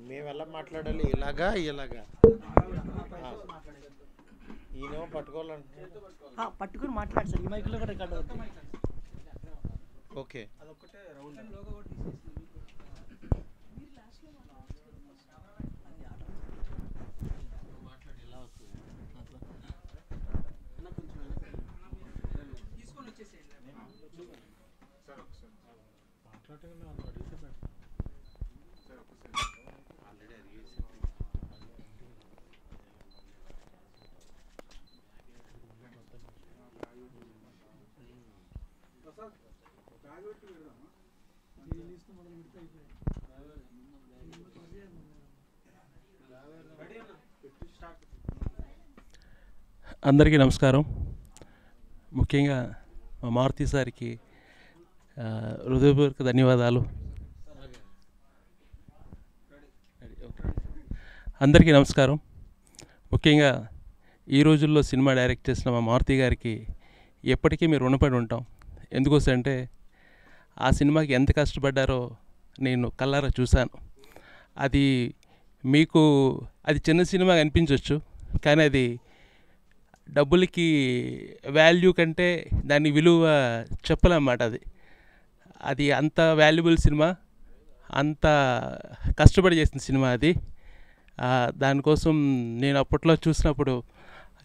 మేము ఎలా మాట్లాడాలి? ఇలాగా ఇలాగా ఈయన పట్టుకోవాలంటే పట్టుకుని మాట్లాడు సార్. ఈ మైక్లో కూడా రికార్డ్ అవుతుంది. ఓకే. అందరికీ నమస్కారం. ముఖ్యంగా మా మారుతి సార్కి హృదయపూర్వక ధన్యవాదాలు. అందరికీ నమస్కారం. ముఖ్యంగా ఈ రోజుల్లో సినిమా డైరెక్ట్ చేసిన మా మారుతి గారికి ఎప్పటికీ మీరు రుణపడి ఉంటాం. ఎందుకోసంటే ఆ సినిమాకి ఎంత కష్టపడ్డారో నేను కళ్ళారా చూశాను. అది మీకు అది చిన్న సినిమా అనిపించవచ్చు, కానీ అది డబ్బులకి వాల్యూ కంటే దాని విలువ చెప్పలేమాట. అది అంత వాల్యుబుల్ సినిమా, అంత కష్టపడి చేసిన సినిమా అది. దానికోసం నేను అప్పట్లో చూసినప్పుడు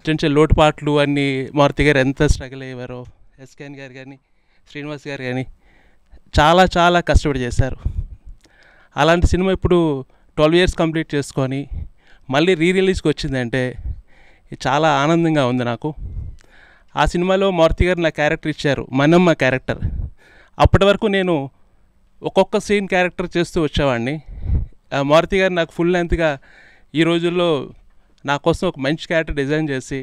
చిన్న చిన్న లోటుపాట్లు అన్నీ మారుతి గారు ఎంత స్ట్రగుల్ అయ్యేవారో, ఎస్కేఎన్ గారు కానీ శ్రీనివాస్ గారు కానీ చాలా చాలా కష్టపడి చేశారు. అలాంటి సినిమా ఇప్పుడు 12 years కంప్లీట్ చేసుకొని మళ్ళీ రీరిలీజ్కి వచ్చిందంటే చాలా ఆనందంగా ఉంది నాకు. ఆ సినిమాలో మారుతి గారు నా క్యారెక్టర్ ఇచ్చారు, మనమ్మ క్యారెక్టర్. అప్పటి వరకు నేను ఒక్కొక్క సీన్ క్యారెక్టర్ చేస్తూ వచ్చేవాడిని. మారుతి గారు నాకు ఫుల్ లెంత్గా ఈ రోజుల్లో నా కోసం ఒక మంచి క్యారెక్టర్ డిజైన్ చేసి,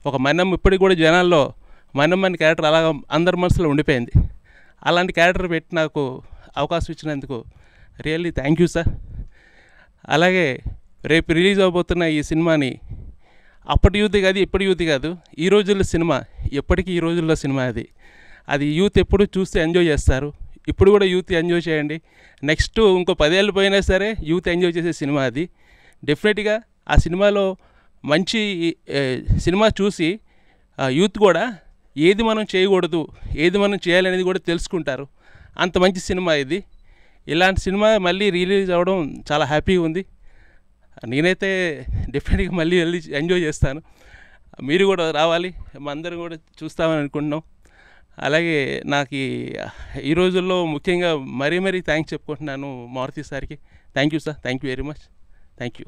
ఒక మనమ్మ ఇప్పటికి కూడా జనాల్లో మనమ్మ అనే క్యారెక్టర్ అలాగ అందరి మనసులో ఉండిపోయింది. అలాంటి క్యారెక్టర్ పెట్టి నాకు అవకాశం ఇచ్చినందుకు రియల్లీ థ్యాంక్ యూ సార్. అలాగే రేపు రిలీజ్ అవబోతున్న ఈ సినిమాని అప్పటి యూత్ కాదు, ఇప్పటి యూత్ కాదు, ఈ రోజుల్లో సినిమా, ఎప్పటికీ ఈ రోజుల్లో సినిమా అది యూత్ ఎప్పుడు చూస్తే ఎంజాయ్ చేస్తారు. ఇప్పుడు కూడా యూత్ ఎంజాయ్ చేయండి. నెక్స్ట్ ఇంకో 10 ఏళ్ళు పోయినా సరే యూత్ ఎంజాయ్ చేసే సినిమా అది. డెఫినెట్గా ఆ సినిమాలో మంచి సినిమా చూసి యూత్ కూడా ఏది మనం చేయకూడదు, ఏది మనం చేయాలనేది కూడా తెలుసుకుంటారు. అంత మంచి సినిమా ఇది. ఇలాంటి సినిమా మళ్ళీ రిలీజ్ అవ్వడం చాలా హ్యాపీగా ఉంది. నేనైతే డెఫినెట్గా మళ్ళీ వెళ్ళి ఎంజాయ్ చేస్తాను. మీరు కూడా రావాలి, మా అందరం కూడా చూస్తామని అనుకుంటున్నాం. అలాగే నాకు ఈ రోజుల్లో ముఖ్యంగా మరీ థ్యాంక్స్ చెప్పుకుంటున్నాను మారుతి సార్కి. Thank you sir, thank you very much, thank you.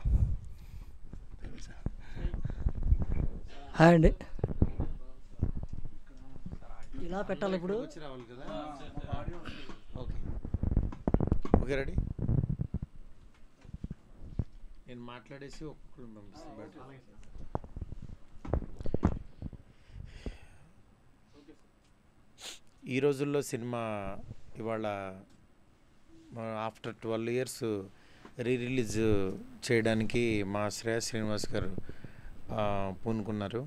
Hi అండి. ఇలా పెట్టాలి ఇప్పుడు. Okay ready. నేను మాట్లాడేసి ఒక్కొక్కరు పంపిస్తాను. ఈ రోజుల్లో సినిమా ఇవాళ ఆఫ్టర్ 12 years రిలీజ్ చేయడానికి మా శ్రీనివాస్ గారు పూనుకున్నారు.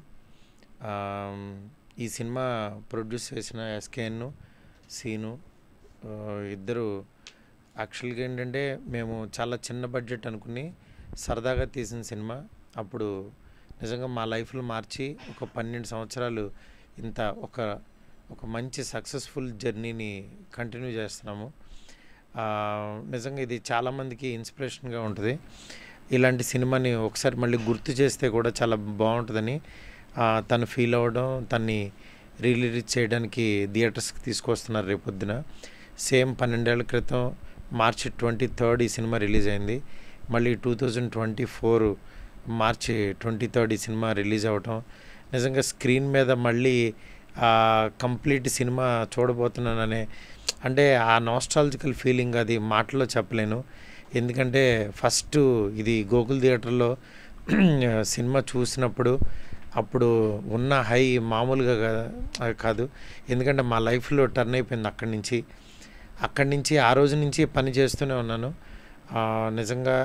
ఈ సినిమా ప్రొడ్యూస్ చేసిన ఎస్కేఎన్ సీను ఇద్దరు యాక్చువల్గా ఏంటంటే మేము చాలా చిన్న బడ్జెట్ అనుకుని సరదాగా తీసిన సినిమా. అప్పుడు నిజంగా మా లైఫ్లో మార్చి ఒక 12 సంవత్సరాలు ఇంత ఒక మంచి సక్సెస్ఫుల్ జర్నీని కంటిన్యూ చేస్తున్నాము. నిజంగా ఇది చాలామందికి ఇన్స్పిరేషన్గా ఉంటుంది. ఇలాంటి సినిమాని ఒకసారి మళ్ళీ గుర్తు చేస్తే కూడా చాలా బాగుంటుందని తను ఫీల్ అవ్వడం, తన్ని రిలీజ్ చేయడానికి థియేటర్స్కి తీసుకొస్తున్నారు రేపొద్దున. సేమ్ 12 ఏళ్ల క్రితం March 23rd ఈ సినిమా రిలీజ్ అయింది. మళ్ళీ 2024 March 23rd ఈ సినిమా రిలీజ్ అవ్వటం నిజంగా స్క్రీన్ మీద మళ్ళీ కంప్లీట్ సినిమా చూడబోతున్నాననే అంటే ఆ నాస్టాలజికల్ ఫీలింగ్ అది మాటల్లో చెప్పలేను. ఎందుకంటే ఫస్ట్ ఇది గోకుల్ థియేటర్లో సినిమా చూసినప్పుడు అప్పుడు ఉన్న హై మామూలుగా కాదు. ఎందుకంటే మా లైఫ్లో టర్న్ అయిపోయింది అక్కడి నుంచి ఆ రోజు నుంచి పని చేస్తూనే ఉన్నాను. నిజంగా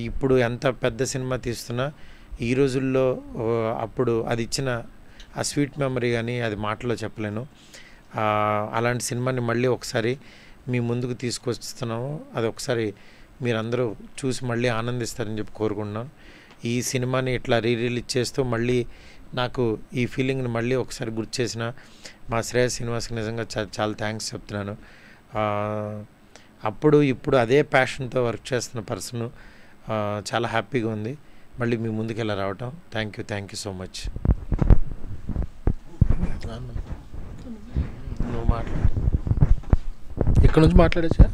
ఇప్పుడు ఎంత పెద్ద సినిమా తీస్తున్నా ఈ రోజుల్లో అప్పుడు అది ఇచ్చిన ఆ స్వీట్ మెమరీ కానీ అది మాటలో చెప్పలేను. అలాంటి సినిమాని మళ్ళీ ఒకసారి మీ ముందుకు తీసుకొస్తున్నాము. అది ఒకసారి మీరందరూ చూసి మళ్ళీ ఆనందిస్తారని చెప్పి కోరుకుంటున్నాం. ఈ సినిమాని ఇట్లా రిలీజ్ చేస్తూ మళ్ళీ నాకు ఈ ఫీలింగ్ని మళ్ళీ ఒకసారి గుర్తు చేసిన మా శ్రేయస్ శ్రీనివాస్కి నిజంగా చాలా థ్యాంక్స్ చెప్తున్నాను. అప్పుడు ఇప్పుడు అదే ప్యాషన్తో వర్క్ చేస్తున్న పర్సన్ చాలా హ్యాపీగా ఉంది మళ్ళీ మీ ముందుకు ఇలా రావటం. Thank you so much. నువ్వు మాట్లాడు, ఇక్కడ నుంచి మాట్లాడచ్చా?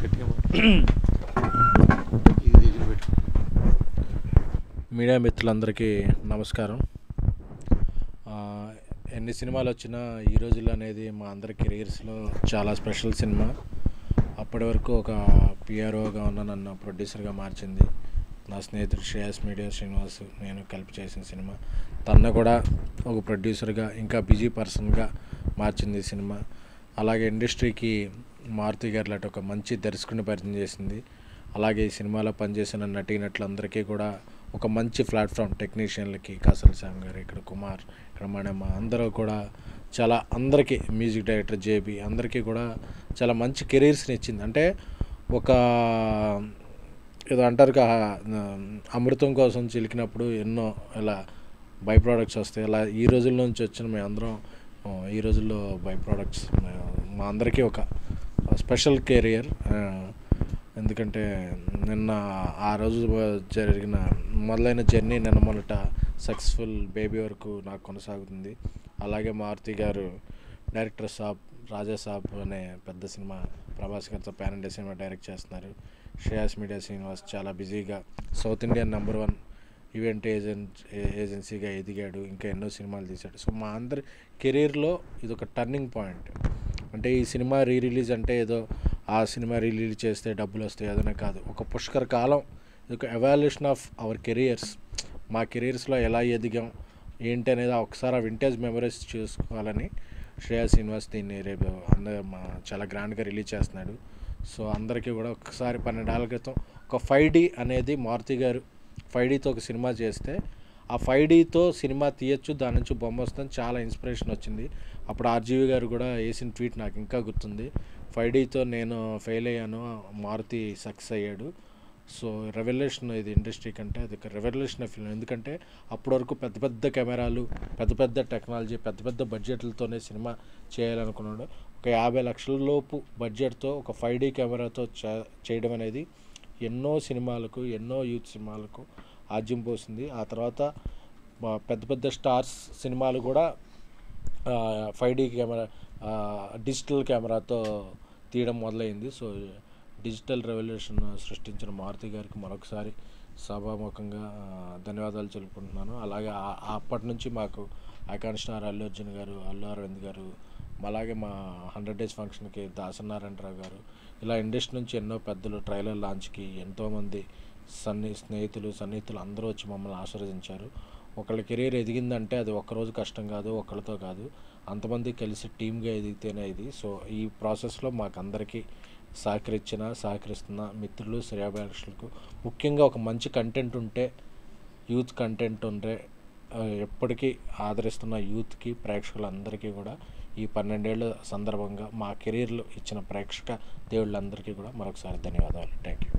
గట్టిగా మీడియా మిత్రులందరికీ నమస్కారం. ఎన్ని సినిమాలు వచ్చినా ఈ రోజుల్లో అనేది మా అందరి కెరీర్స్లో చాలా స్పెషల్ సినిమా. అప్పటి వరకు ఒక పిఆర్ఓగా ఉన్న నన్ను ప్రొడ్యూసర్గా మార్చింది నా స్నేహితుడు శ్రేయస్ మీడియా శ్రీనివాస్, నేను కలిపి చేసిన సినిమా. తన కూడా ఒక ప్రొడ్యూసర్గా ఇంకా బిజీ పర్సన్గా మార్చింది ఈ సినిమా. అలాగే ఇండస్ట్రీకి మారుతి గారు లాంటి ఒక మంచి దర్శకుడిని పరిచయం చేసింది. అలాగే ఈ సినిమాలో పనిచేసిన నటీనటులందరికీ కూడా ఒక మంచి ప్లాట్ఫామ్, టెక్నీషియన్లకి కాసల్ శ్యామ్ గారు, ఇక్కడ కుమార్, ఇక్కడ మణమ్మ, అందరూ కూడా చాలా అందరికీ, మ్యూజిక్ డైరెక్టర్ జేబీ, అందరికీ కూడా చాలా మంచి కెరీర్స్ని ఇచ్చింది. అంటే ఒక ఏదో అంటారు అమృతం కోసం చిలికినప్పుడు ఎన్నో ఇలా బై ప్రోడక్ట్స్ వస్తాయి. అలా ఈ రోజుల నుంచి వచ్చిన మేము అందరం ఈ రోజుల్లో బై ప్రోడక్ట్స్ మా అందరికీ ఒక స్పెషల్ కెరియర్. ఎందుకంటే నిన్న ఆ రోజు జరిగిన మొదలైన జర్నీ నిన్న మొదట సక్సెస్ఫుల్ బేబీ వరకు నాకు కొనసాగుతుంది. అలాగే మారుతి గారు డైరెక్టర్ సాబ్, రాజా సాబ్ అనే పెద్ద సినిమా ప్రభాస్ గారితో పాన్ ఇండియా సినిమా డైరెక్ట్ చేస్తున్నారు. శ్రేయస్ మీడియా శ్రీనివాస్ చాలా బిజీగా సౌత్ ఇండియన్ #1 ఈవెంట్ ఏజెన్సీగా ఎదిగాడు, ఇంకా ఎన్నో సినిమాలు తీశాడు. సో మా అందరి కెరీర్లో ఇది ఒక టర్నింగ్ పాయింట్. అంటే ఈ సినిమా రిలీజ్ అంటే ఏదో ఆ సినిమా రిలీజ్ చేస్తే డబ్బులు వస్తాయి అదనే కాదు, ఒక పుష్కర కాలం, ఇది ఒక ఎవాల్యుయేషన్ ఆఫ్ అవర్ కెరియర్స్. మా కెరియర్స్లో ఎలా ఎదిగాం ఏంటి అనేది ఒకసారి ఆ వింటేజ్ మెమరీస్ చూసుకోవాలని శ్రేయస్ శ్రీనివాస్ దీన్ని రేపు చాలా గ్రాండ్గా రిలీజ్ చేస్తున్నాడు. సో అందరికీ కూడా ఒకసారి 12 ఏళ్ల క్రితం ఒక 5D అనేది మారుతి గారు 5Dతో ఒక సినిమా చేస్తే ఆ 5Dతో సినిమా తీయచ్చు, దాని నుంచి బొమ్మ వస్తుంది, చాలా ఇన్స్పిరేషన్ వచ్చింది. అప్పుడు ఆర్జీవి గారు కూడా వేసిన ట్వీట్ నాకు ఇంకా గుర్తుంది, 5Dతో నేను ఫెయిల్ అయ్యాను, మారుతి సక్సెస్ అయ్యాడు. సో రెవల్యూషన్ ఇది ఇండస్ట్రీ కంటే, అది ఒక రెవల్యూషన్ ఫిల్మ్. ఎందుకంటే అప్పటి వరకు పెద్ద పెద్ద కెమెరాలు, పెద్ద పెద్ద టెక్నాలజీ, పెద్ద పెద్ద బడ్జెట్లతోనే సినిమా చేయాలనుకున్నాడు. ఒక 50 లక్షల లోపు బడ్జెట్తో ఒక 5D కెమెరాతో చేయడం అనేది ఎన్నో సినిమాలకు, ఎన్నో యూత్ సినిమాలకు ఆజ్యం పోసింది. ఆ తర్వాత పెద్ద పెద్ద స్టార్స్ సినిమాలు కూడా 5D కెమెరా, డిజిటల్ కెమెరాతో తీయడం మొదలైంది. సో డిజిటల్ రెవల్యూషన్ సృష్టించిన మారుతి గారికి మరొకసారి సభాముఖంగా ధన్యవాదాలు తెలుపుకుంటున్నాను. అలాగే అప్పటి నుంచి మాకు ఐకాన్ స్టార్ అల్లు అర్జున్ గారు, అల్లు అరవింద్ గారు, అలాగే మా 100 డేస్ ఫంక్షన్కి దాసనారాయణరావు గారు, ఇలా ఇండస్ట్రీ నుంచి ఎన్నో పెద్దలు, ట్రైలర్ లాంచ్కి ఎంతోమంది సన్నిహితులు అందరూ వచ్చి మమ్మల్ని ఆశీర్వదించారు. ఒకళ్ళ కెరీర్ ఎదిగిందంటే అది ఒక్కరోజు కష్టం కాదు, ఒకళ్ళతో కాదు, అంతమంది కలిసి టీమ్గా ఎదిగితేనే ఇది. సో ఈ ప్రాసెస్లో మాకు అందరికీ సహకరిస్తున్న మిత్రులు, శ్రేయాభిలాషులకు, ముఖ్యంగా ఒక మంచి కంటెంట్ ఉంటే, యూత్ కంటెంట్ ఉంటే ఎప్పటికీ ఆదరిస్తున్న యూత్కి, ప్రేక్షకులందరికీ కూడా ఈ 12 ఏళ్ళ సందర్భంగా మా కెరీర్లో ఇచ్చిన ప్రేక్షక దేవుళ్ళందరికీ కూడా మరొకసారి ధన్యవాదాలు. Thank you.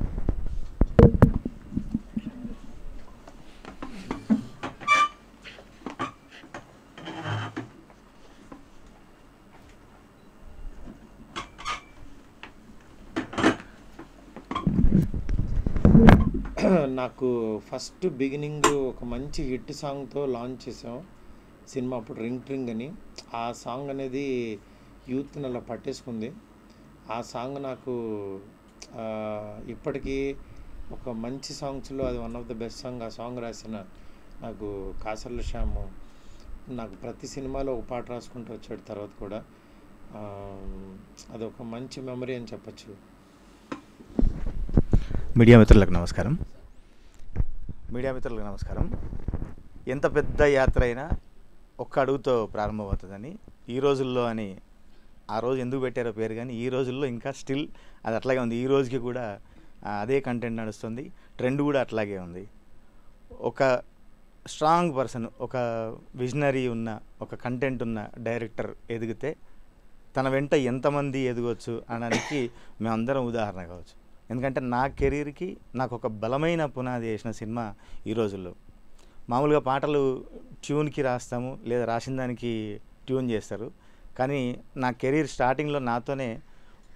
నాకు ఫస్ట్ బిగినింగ్ ఒక మంచి హిట్ సాంగ్తో లాంచ్ చేసాం సినిమా. అప్పుడు రింగ్ అని ఆ సాంగ్ అనేది యూత్ని అలా పట్టేసుకుంది. ఆ సాంగ్ నాకు ఇప్పటికీ ఒక మంచి సాంగ్స్లో అది one of the best song. ఆ సాంగ్ రాసిన నాకు కాసర్ల శ్యామ్ నాకు ప్రతి సినిమాలో ఒక పాట రాసుకుంటూ వచ్చాడు. తర్వాత కూడా అదొక మంచి మెమరీ అని చెప్పచ్చు. మీడియా మిత్రులకు నమస్కారం. ఎంత పెద్ద యాత్ర అయినా ఒక్క అడుగుతో ప్రారంభమవుతుందని ఈ రోజుల్లో అని ఆ రోజు ఎందుకు పెట్టారో పేరు, కానీ ఈ రోజుల్లో ఇంకా స్టిల్ అది అట్లాగే ఉంది. ఈ రోజుకి కూడా అదే కంటెంట్ నడుస్తుంది, ట్రెండ్ కూడా అట్లాగే ఉంది. ఒక స్ట్రాంగ్ పర్సన్, ఒక విజనరీ ఉన్న, ఒక కంటెంట్ ఉన్న డైరెక్టర్ ఎదిగితే తన వెంట ఎంతమంది ఎదగవచ్చు అనడానికి మేమందరం ఉదాహరణ కావచ్చు. ఎందుకంటే నా కెరీర్కి నాకు ఒక బలమైన పునాది వేసిన సినిమా ఈ రోజుల్లో. మామూలుగా పాటలు ట్యూన్కి రాస్తాము, లేదా రాసిన దానికి ట్యూన్ చేస్తారు. కానీ నా కెరీర్ స్టార్టింగ్లో నాతోనే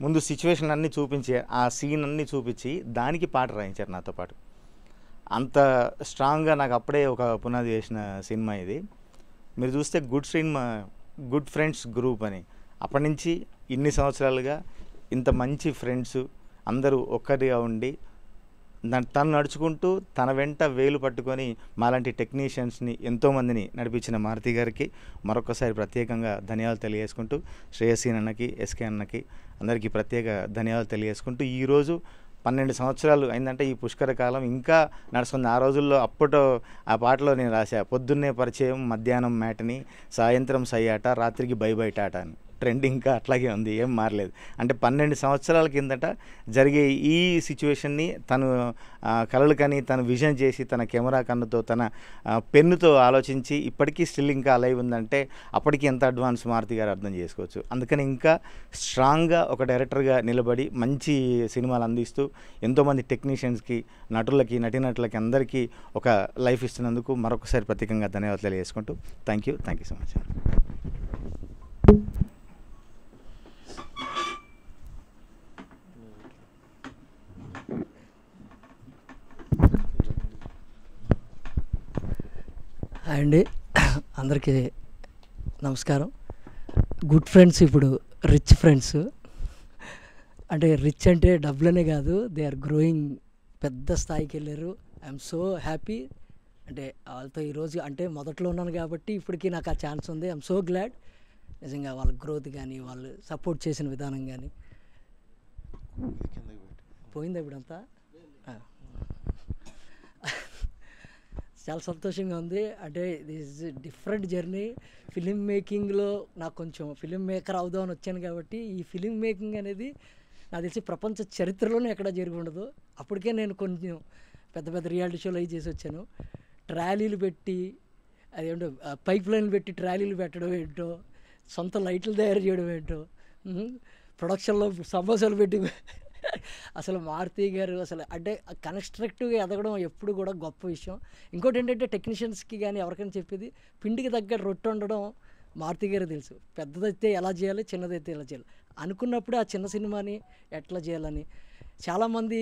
ముందు సిచ్యువేషన్ అన్నీ చూపించి, ఆ సీన్ అన్నీ చూపించి దానికి పాట రాయించారు నాతో పాటు. అంత స్ట్రాంగ్గా నాకు అప్పుడే ఒక పునాది వేసిన సినిమా ఇది. మీరు చూస్తే గుడ్ ఫ్రెండ్స్ గ్రూప్ అని, అప్పటి నుంచి ఇన్ని సంవత్సరాలుగా ఇంత మంచి ఫ్రెండ్స్ అందరూ ఒక్కరిగా ఉండి తను నడుచుకుంటూ తన వెంట వేలు పట్టుకొని మాలాంటి టెక్నీషియన్స్ని ఎంతోమందిని నడిపించిన మారుతి గారికి మరొకసారి ప్రత్యేకంగా ధన్యవాదాలు తెలియజేసుకుంటూ, శ్రేయస్సీ అన్నకి, ఎస్కే అన్నకి అందరికీ ప్రత్యేక ధన్యవాదాలు తెలియజేసుకుంటూ, ఈరోజు 12 సంవత్సరాలు అయిందంటే ఈ పుష్కర కాలం ఇంకా నడుస్తుంది. ఆ రోజుల్లో అప్పట్లో ఆ పాటలో నేను రాశా, పొద్దున్నే పరిచయం, మధ్యాహ్నం మ్యాట్ని, సాయంత్రం సయ్యాట, రాత్రికి బై బై టాటా అని. ట్రెండ్ ఇంకా అట్లాగే ఉంది, ఏం మారలేదు. అంటే 12 సంవత్సరాల కిందట జరిగే ఈ సిచ్యువేషన్ని తను కలలు కని తను విజన్ చేసి తన కెమెరా కన్నుతో తన పెన్నుతో ఆలోచించి ఇప్పటికీ స్టిల్ ఇంకా అలైవ్ ఉందంటే అప్పటికి ఎంత అడ్వాన్స్ మారుతి గారు అర్థం చేసుకోవచ్చు. అందుకని ఇంకా స్ట్రాంగ్గా ఒక డైరెక్టర్గా నిలబడి మంచి సినిమాలు అందిస్తూ ఎంతోమంది టెక్నీషియన్స్కి, నటులకి, నటీనటులకి అందరికీ ఒక లైఫ్ ఇస్తున్నందుకు మరొకసారి ప్రత్యేకంగా ధన్యవాదాలు తెలియజేసుకుంటూ థ్యాంక్ యూ సో మచ్. అండి అందరికీ నమస్కారం. గుడ్ ఫ్రెండ్స్ ఇప్పుడు రిచ్ ఫ్రెండ్స్. అంటే రిచ్ అంటే డబ్బులనే కాదు, దే ఆర్ గ్రోయింగ్, పెద్ద స్థాయికి వెళ్ళారు. I'm so happy. అంటే వాళ్ళతో ఈరోజు అంటే మొదట్లో ఉన్నాను కాబట్టి ఇప్పటికీ నాకు ఆ ఛాన్స్ ఉంది. I'm so glad. నిజంగా వాళ్ళ గ్రోత్ కానీ, వాళ్ళు సపోర్ట్ చేసిన విధానం కానీ. పోయిందా ఇప్పుడంతా? చాలా సంతోషంగా ఉంది. అంటే దిస్ డిఫరెంట్ జర్నీ. ఫిలిం మేకింగ్లో నాకు కొంచెం ఫిలిం మేకర్ అవుదామని వచ్చాను కాబట్టి ఈ ఫిలిం మేకింగ్ అనేది నాకు తెలిసి ప్రపంచ చరిత్రలోనే ఎక్కడా జరిగి ఉండదు. అప్పటికే నేను కొంచెం పెద్ద పెద్ద రియాలిటీ షోలు అవి చేసి వచ్చాను. ట్రాలీలు పెట్టి, అదేంటో పైప్ లైన్లు పెట్టి ట్రాలీలు పెట్టడం ఏంటో, సొంత లైట్లు తయారు చేయడం ఏంటో, ప్రొడక్షన్లో సమోసాలు పెట్టి అసలు మారుతి గారు అసలు అంటే కన్స్ట్రక్టివ్గా ఎదగడం ఎప్పుడు కూడా గొప్ప విషయం. ఇంకోటి ఏంటంటే టెక్నీషియన్స్కి కానీ ఎవరికైనా చెప్పేది, పిండికి తగ్గ రొట్టె ఉండడం మారుతి గారు తెలుసు. పెద్దదైతే ఎలా చేయాలి, చిన్నదైతే ఎలా చేయాలి అనుకున్నప్పుడు ఆ చిన్న సినిమాని ఎట్లా చేయాలని చాలామంది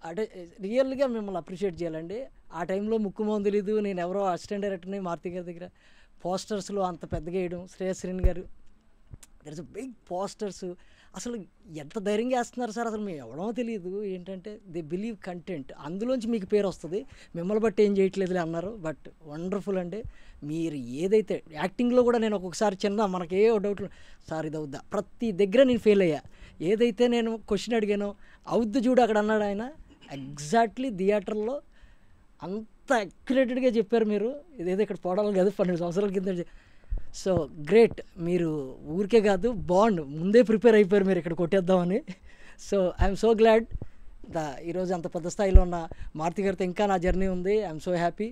అంటే రియల్గా మిమ్మల్ని అప్రిషియేట్ చేయాలండి. ఆ టైంలో ముక్కుమోహన్ తెలీదు, నేను ఎవరో అసిస్టెంట్ డైరెక్టర్ని మారుతి గారి దగ్గర పోస్టర్స్లో అంత పెద్దగా వేయడం, శ్రేయస్శ్రీని గారు దర్ ఇస్ బిగ్ పోస్టర్స్. అసలు ఎంత ధైర్యంగా వేస్తున్నారు సార్, అసలు మేము ఎవడో తెలియదు. ఏంటంటే దే బిలీవ్ కంటెంట్, అందులోంచి మీకు పేరు వస్తుంది, మిమ్మల్ని బట్టి ఏం చేయట్లేదులే అన్నారు. బట్ వండర్ఫుల్ అండి. మీరు ఏదైతే యాక్టింగ్లో కూడా నేను ఒక్కొక్కసారి చిన్న మనకే డౌట్లు, సార్ ఇది అవుద్దా, ప్రతి దగ్గర నేను ఫెయిల్ అయ్యా. ఏదైతే నేను క్వశ్చన్ అడిగానో అవుద్దు చూడు అక్కడ అన్నాడు ఆయన, ఎగ్జాక్ట్లీ థియేటర్లో అంత అక్యురేటెడ్గా చెప్పారు మీరు. ఇదేదో ఇక్కడ పోవడం కాదు, 12 సంవత్సరాల కింద. So great. మీరు ఊరికే కాదు, బాండ్ ముందే ప్రిపేర్ అయిపోయారు మీరు ఇక్కడ కొట్టేద్దామని. So I'm so glad. ఈరోజు అంత పెద్ద స్థాయిలో ఉన్న మారుతి గారితో ఇంకా నా జర్నీ ఉంది. I'm so happy.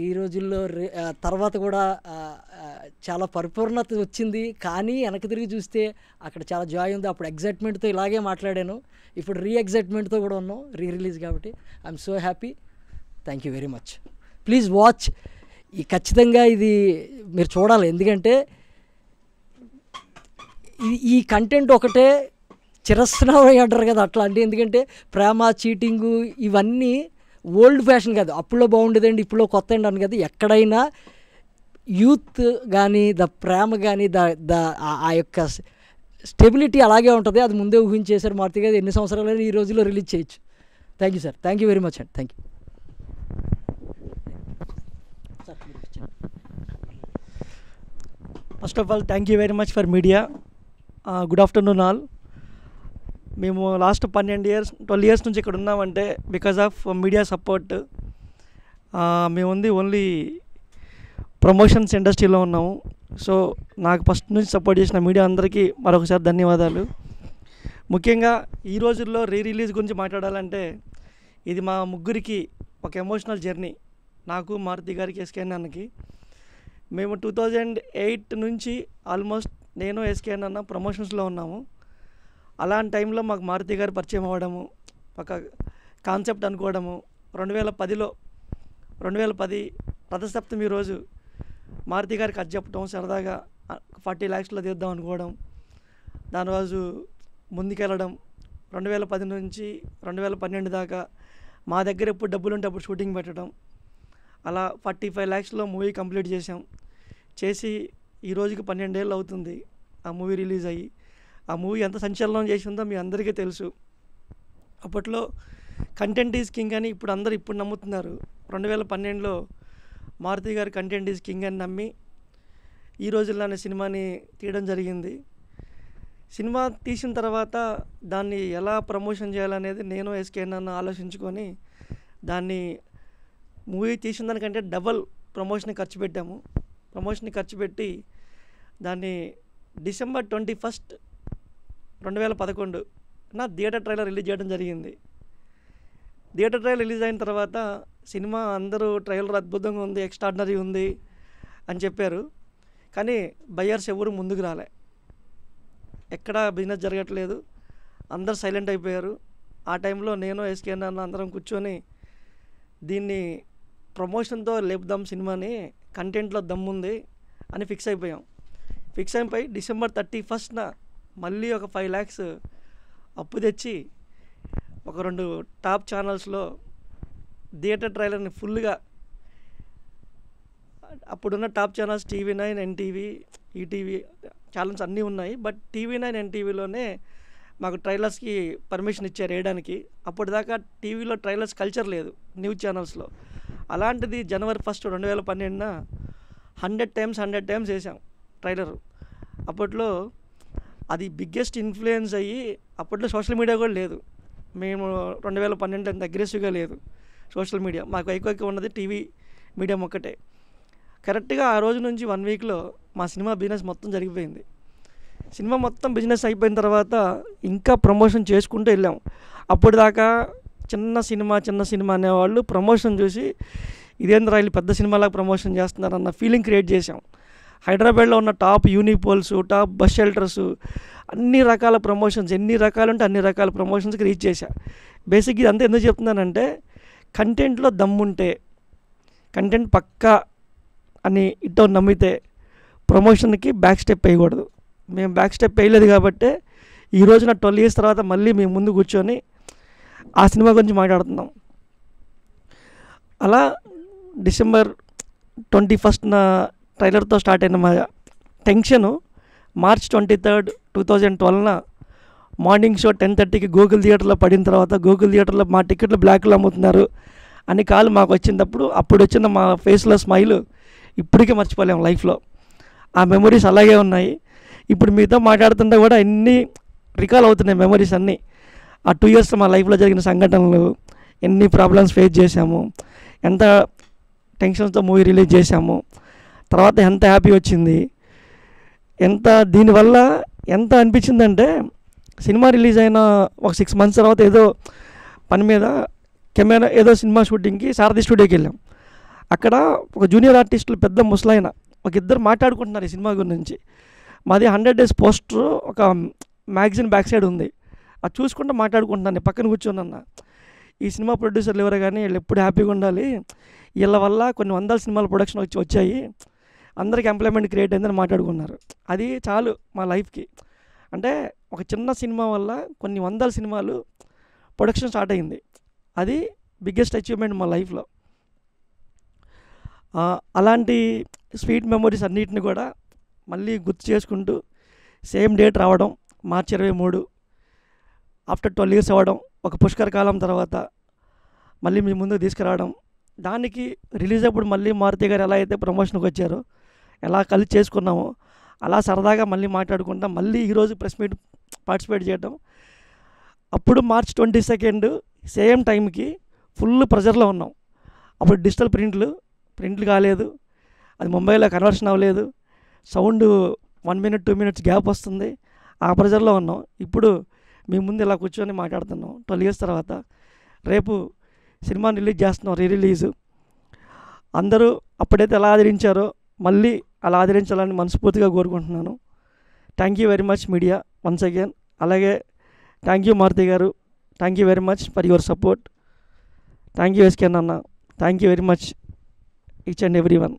ఈ రోజుల్లో తర్వాత కూడా చాలా పరిపూర్ణత వచ్చింది. కానీ వెనక్కి తిరిగి చూస్తే అక్కడ చాలా జాయ్ ఉంది. అప్పుడు ఎగ్జైట్మెంట్తో ఇలాగే మాట్లాడాను, ఇప్పుడు ఎగ్జైట్మెంట్తో కూడా ఉన్నాం, రిలీజ్ కాబట్టి. I'm so happy. Thank you very much. Please watch. ఖచ్చితంగా ఇది మీరు చూడాలి. ఎందుకంటే ఈ కంటెంట్ ఒకటే చిరస్నామం అంటారు కదా, అట్లా అంటే. ఎందుకంటే ప్రేమ, చీటింగు ఇవన్నీ ఓల్డ్ ఫ్యాషన్ కాదు, అప్పుడులో బాగుండేదండి ఇప్పుడులో కొత్త అండి అని కదా. ఎక్కడైనా యూత్ కానీ ప్రేమ కానీ ఆ యొక్క స్టెబిలిటీ అలాగే ఉంటుంది. అది ముందే ఊహించేశారు మారుతి గారు. ఎన్ని సంవత్సరాలైనా ఈ రోజుల్లో రిలీజ్ చేయొచ్చు. Thank you sir. Thank you very much అండి. Thank you. First of all thank you very much for media. Good afternoon all. మేము లాస్ట్ 12 ఇయర్స్ నుంచి ఇక్కడ ఉన్నామంటే బికాజ్ ఆఫ్ మీడియా సపోర్ట్. మేము ఉంది ఓన్లీ ప్రమోషన్స్ ఇండస్ట్రీలో ఉన్నాము. సో నాకు ఫస్ట్ నుంచి సపోర్ట్ చేసిన మీడియా అందరికీ మరొకసారి ధన్యవాదాలు. ముఖ్యంగా ఈ రోజుల్లో రిలీజ్ గురించి మాట్లాడాలంటే ఇది మా ముగ్గురికి ఒక ఎమోషనల్ జర్నీ. నాకు, మారుతి గారికి, ఎస్కే అన్నకి. మేము 2008 నుంచి ఆల్మోస్ట్ నేను ఎస్కేఎన్ అన్న ప్రమోషన్స్లో ఉన్నాము. అలాంటి టైంలో మాకు మారుతి గారు పరిచయం అవ్వడము, ఒక కాన్సెప్ట్ అనుకోవడము. 2010 రథసప్తమి రోజు మారుతి గారికి అది చెప్పడం, సరదాగా 40 lakhsలో తీద్దాం అనుకోవడం, దాని రోజు ముందుకెళ్ళడం. 2010 నుంచి 2012 దాకా మా దగ్గర ఎప్పుడు డబ్బులు ఉంటే అప్పుడు షూటింగ్ పెట్టడం. అలా 45 lakhsలో మూవీ కంప్లీట్ చేసాం. చేసి ఈ రోజుకి 12 ఏళ్ళు అవుతుంది ఆ మూవీ రిలీజ్ అయ్యి. ఆ మూవీ ఎంత సంచలనం చేసిందో మీ అందరికీ తెలుసు. అప్పట్లో కంటెంట్ ఈజ్ కింగ్ అని ఇప్పుడు అందరూ నమ్ముతున్నారు. 2012లో మారుతి గారు కంటెంట్ ఈజ్ కింగ్ అని నమ్మి ఈ రోజుల్లోనే సినిమాని తీయడం జరిగింది. సినిమా తీసిన తర్వాత దాన్ని ఎలా ప్రమోషన్ చేయాలనేది నేను ఎస్కేఎన్ అన్న ఆలోచించుకొని దాన్ని మూవీ తీసిన దానికంటే డబల్ ప్రమోషన్కి ఖర్చు పెట్టాము. ప్రమోషన్కి ఖర్చు పెట్టి దాన్ని December 21, 2011 థియేటర్ ట్రైలర్ రిలీజ్ చేయడం జరిగింది. థియేటర్ ట్రైలర్ రిలీజ్ అయిన తర్వాత సినిమా అందరూ ట్రైలర్ అద్భుతంగా ఉంది, ఎక్స్ట్రాడినరీ ఉంది అని చెప్పారు. కానీ బయ్యర్స్ ఎవరు ముందుకు రాలే, ఎక్కడా బిజినెస్ జరగట్లేదు, అందరు సైలెంట్ అయిపోయారు. ఆ టైంలో నేను ఎస్కేఎన్ అన్న అందరం కూర్చొని దీన్ని ప్రమోషన్తో లేపుదాం, సినిమాని కంటెంట్లో దమ్ముంది అని ఫిక్స్ అయిపోయాం. ఫిక్స్ అయిపోయి December 31న మళ్ళీ ఒక 5 lakhs అప్పు తెచ్చి ఒక 2 టాప్ ఛానల్స్లో థియేటర్ ట్రైలర్ని ఫుల్గా, అప్పుడున్న top channels TV9, NTV, ETV channels అన్నీ ఉన్నాయి. బట్ TV9, ఎన్టీవీలోనే మాకు ట్రైలర్స్కి పర్మిషన్ ఇచ్చారు వేయడానికి. అప్పటిదాకా టీవీలో ట్రైలర్స్ కల్చర్ లేదు న్యూస్ ఛానల్స్లో. అలాంటిది January 1, 2012న 100 times వేసాం ట్రైలర్. అప్పట్లో అది బిగ్గెస్ట్ ఇన్ఫ్లుయెన్స్ అయ్యి, అప్పట్లో సోషల్ మీడియా కూడా లేదు. మేము 2012 అంత అగ్రెసివ్గా లేదు సోషల్ మీడియా. మాకు ఎక్కువ ఉన్నది టీవీ మీడియం ఒక్కటే. కరెక్ట్గా ఆ రోజు నుంచి 1 weekలో మా సినిమా బిజినెస్ మొత్తం జరిగిపోయింది. సినిమా మొత్తం బిజినెస్ అయిపోయిన తర్వాత ఇంకా ప్రమోషన్ చేసుకుంటూ వెళ్ళాం. అప్పుడు దాకా చిన్న సినిమా అనేవాళ్ళు ప్రమోషన్ చూసి ఇదేంద్రా వీళ్ళు పెద్ద సినిమాలాగా ప్రమోషన్ చేస్తున్నారన్న ఫీలింగ్ క్రియేట్ చేసాం. హైదరాబాద్లో ఉన్న టాప్ యూనిపోల్స్, టాప్ బస్ షెల్టర్స్, అన్ని రకాల ప్రమోషన్స్, ఎన్ని రకాలు ఉంటే అన్ని రకాల ప్రమోషన్స్కి రీచ్ చేశా. బేసిక్ ఇదంతా ఎందుకు చెప్తున్నానంటే, కంటెంట్లో దమ్ముంటే, కంటెంట్ పక్కా అని ఇట్టో నమ్మితే ప్రమోషన్కి బ్యాక్ స్టెప్ వేయకూడదు. మేము బ్యాక్ స్టెప్ వేయలేదు కాబట్టి ఈ రోజున 12 years తర్వాత మళ్ళీ మేము ముందు కూర్చొని ఆ సినిమా గురించి మాట్లాడుతున్నాం. అలా December 21న ట్రైలర్తో స్టార్ట్ అయిన మా టెన్షను March 23, 2012న మార్నింగ్ షో 10:30కి గూగుల్ థియేటర్లో పడిన తర్వాత, గూగుల్ థియేటర్లో మా టికెట్లు బ్లాక్లో అమ్ముతున్నారు అని కాల్ మాకు వచ్చినప్పుడు అప్పుడు వచ్చిన మా ఫేస్లో స్మైల్ ఇప్పటికీ మర్చిపోలేము లైఫ్లో. ఆ మెమొరీస్ అలాగే ఉన్నాయి. ఇప్పుడు మీతో మాట్లాడుతుంటే కూడా ఎన్ని రికాల్ అవుతున్నాయి మెమొరీస్ అన్నీ. ఆ 2 years మా లైఫ్లో జరిగిన సంఘటనలు, ఎన్ని ప్రాబ్లమ్స్ ఫేస్ చేశాము, ఎంత టెన్షన్స్తో మూవీ రిలీజ్ చేశాము, తర్వాత ఎంత హ్యాపీ వచ్చింది, ఎంత దీనివల్ల ఎంత అనిపించిందంటే, సినిమా రిలీజ్ అయిన ఒక 6 months తర్వాత ఏదో పని మీద కెమెరా ఏదో సినిమా షూటింగ్కి సారథి స్టూడియోకి వెళ్ళాం. అక్కడ ఒక జూనియర్ ఆర్టిస్టులు పెద్ద ముసలాయన ఒక ఇద్దరు మాట్లాడుకుంటున్నారు ఈ సినిమా గురించి. మాది 100 days పోస్టర్ ఒక మ్యాగజైన్ బ్యాక్ సైడ్ ఉంది, అది చూసుకుంటూ మాట్లాడుకుంటున్నాను. పక్కన కూర్చొని ఈ సినిమా ప్రొడ్యూసర్లు ఎవరు కానీ వీళ్ళు ఎప్పుడు హ్యాపీగా ఉండాలి, వీళ్ళ వల్ల కొన్ని 100 సినిమాల ప్రొడక్షన్ వచ్చాయి, అందరికి ఎంప్లాయ్మెంట్ క్రియేట్ అయిందని మాట్లాడుకున్నారు. అది చాలు మా లైఫ్కి. అంటే ఒక చిన్న సినిమా వల్ల కొన్ని 100 సినిమాలు ప్రొడక్షన్ స్టార్ట్ అయింది. అది బిగ్గెస్ట్ అచీవ్మెంట్ మా లైఫ్లో. అలాంటి స్వీట్ మెమొరీస్ అన్నిటిని కూడా మళ్ళీ గుర్తు చేసుకుంటూ సేమ్ డేట్ రావడం March 23 ఆఫ్టర్ 12 years అవ్వడం, ఒక పుష్కర కాలం తర్వాత మళ్ళీ మీ ముందుకు తీసుకురావడం. దానికి రిలీజ్ అప్పుడు మళ్ళీ మారుతి గారు ఎలా అయితే ప్రమోషన్కి వచ్చారో, ఎలా కలిసి చేసుకున్నామో అలా సరదాగా మళ్ళీ మాట్లాడుకుంటాం. మళ్ళీ ఈరోజు ప్రెస్ మీట్ పార్టిసిపేట్ చేయడం. అప్పుడు March 22 సేమ్ టైంకి ఫుల్ ప్రెజర్లో ఉన్నాం. అప్పుడు డిజిటల్ ప్రింట్లు కాలేదు, అది ముంబైలో కన్వర్షన్ అవ్వలేదు, సౌండ్ 1 minute 2 minutes గ్యాప్ వస్తుంది, ఆ ప్రెజర్లో ఉన్నాం. ఇప్పుడు మీ ముందు ఇలా కూర్చొని మాట్లాడుతున్నాం 12 years తర్వాత. రేపు సినిమాని రిలీజ్ చేస్తున్నాం, రిలీజు. అందరూ అప్పుడైతే ఎలా ఆదరించారో మళ్ళీ అలా ఆదరించాలని మనస్ఫూర్తిగా కోరుకుంటున్నాను. Thank you very much media once again. అలాగే థ్యాంక్ యూ మారుతి గారు, thank you very much for your support. Thank you SKN అన్న, thank you very much each and every one.